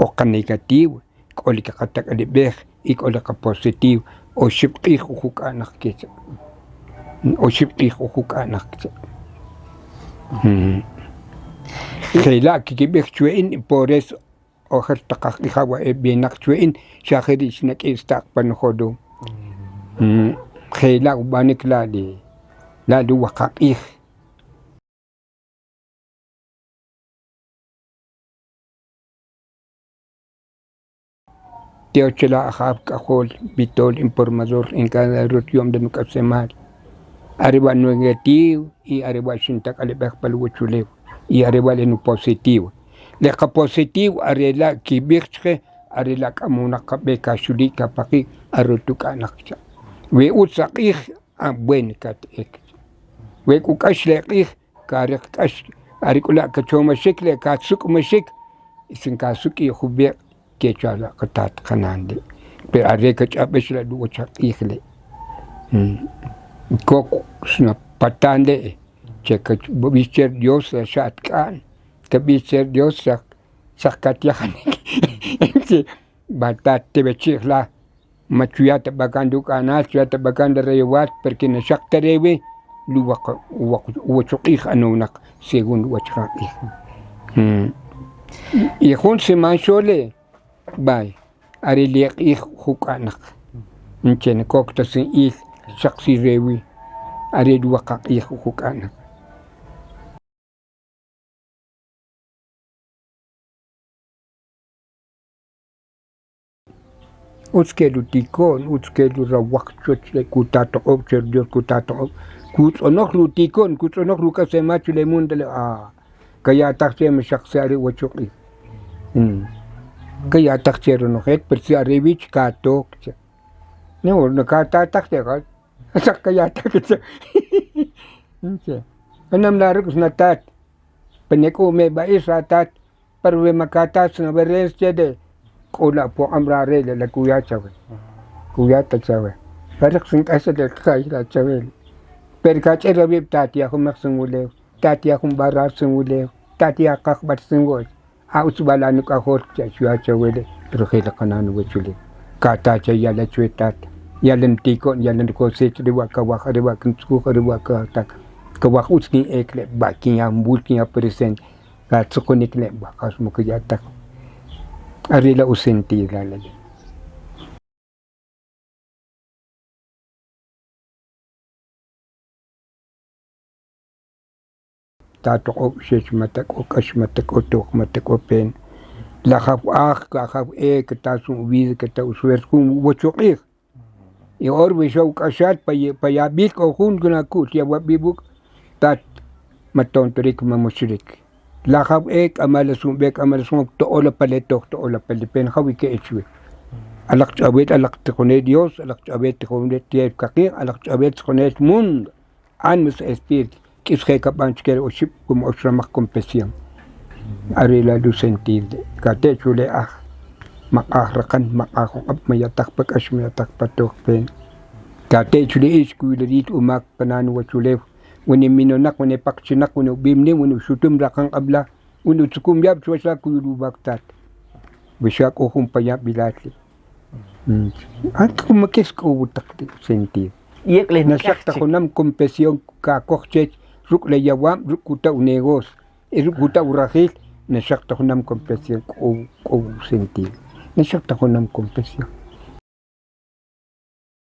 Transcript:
oqa negativo k'olika qatak'alib'ej y k'olika positivo oxib'q'iij ujuk'anaq kicha oxib'q'iij ujuk'anaq kicha je'la' kikib'ij chwe'in y por eso ojer taq aj ijaw b'inaq chwe'in xajari xnak'ista'q pa nojodom je'la' ub'anik la' li waqaq'iij teochela ajab k'ajol bitol informador en cada región de Nucasemal arriba negativo y arriba xintak'alib'ej pal wuchulew y arriba le positivo leqa positivo arela kib'ij chqe arela k'amunaq qab'ej kaxuli' kapaq'i arutuk'anaq cha we utz aq'iij buen kat'ek we k'u k'ax le q'iij kariq k'ax arik'ula' kachomaxik le katsuk'maxik sin kasuk' y jub'e' kechala qatat qanande pero are kach'ab'ex la luwach aq'iij le kok sna patande cheka b'ixcher Dios xa'atk'an kab'ixcher Dios xaqkatya'janik batat tib'echij la machuyat b'akan duk'anal chuyat b'akan reyewat porque naxaq tarewi luwaq wuchuq'iij anunaq según wach q'iij y jun seman xole bay ari liq'iij juk'anaq nchen kokta sin il xaqsi rewi ari luwaq'iij juk'anaq utzkelu tikon utzkelu rawaq choch kutatoq'ob cher Dios kutatoq'ob kutz'onoj lutikon kutz'onoj luk'asemach le mundale kayataq chema xaqsi ari wachuq'iij kayataq cheronojet pero si arribich katok no nakatataq teqal saq kayataq nche anam laruk natat peneko me ba'is atat pero we makatat na beres chede qola po amrare la kuyachawe kuyata chawe parak sin kasa de kai la chawe per ka chera bib tatia hum sungule tatia hum barar sungule tatia qaq bat sungol aus balanu ka hor cha chawele pero khela kananu wechule kata cha yala chwetat yalan tikon yalan ko se riwa ka wa riwa kan ku riwa ka tak ka wa utni ekle ba kinya mbul kinya present ka tsukonik le ba kas mo ka yatak arila usenti la tato shech matak o kash matak o tok matak o pen la khaf ka khaf ka tasu wiz ka ta uswer kum wochuqih y or we show kashat pa ya bik o hun guna kut ya wabibuk tat maton turik mamushrik la khaf amal sumbek amal sum to ola paletok to ola palipen khawi ke echwe alaq chabet alaq tkhone Dios alaq chabet tkhone tiep kaqi alaq chabet tkhone mund an mus espíritu kis kay kapanchker o ship como otra más compasión arela du sentir kate chule maqahrakan maqahab mayatak pakash mayatak patok pen kate chule is kuilit umak kanan wa chule woni minonak woni pakchinak woni bimni woni shutum rakang abla woni tsukum yab chwasa kuyulu baktat bisyak o humpaya bilatli at kumakis ko utak sentir yekle nasak ta kunam compasión ka kochech ruk le yawam ruk kuta unegos ruk kuta urahil nasak ta kunam compasión ko sentir nasak ta kunam compasión